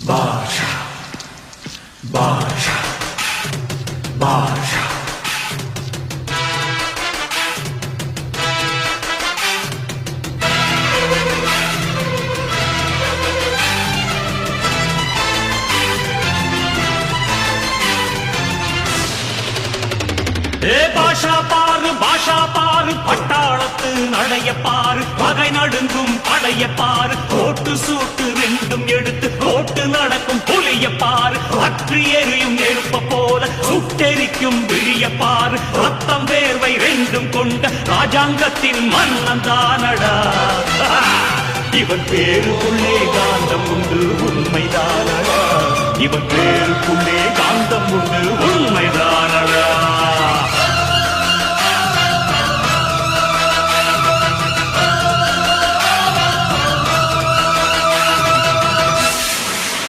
பாஷா பாஷா பாஷா பாஷா பாரு பட்டாளத்து நடைய பாரு பகை நடுங்கும் படைய பாரு கோட்டு சூட்டு ரெண்டும் எடுத்து கோட்டு நடக்கும் புலிய பாரு அற்றி எரியும் நெருப்ப போல சுட்டெரிக்கும் விழிய பாரு ரத்தம் வேர்வை ரெண்டும் கொண்ட ராஜாங்கத்தின் மன்னன் தானடா இவன் பேருக்குள்ளே காந்தம் உண்டு உண்மைதானடா இவன் பேருக்குள்ளே காந்தம் உண்டு உண்மைதான்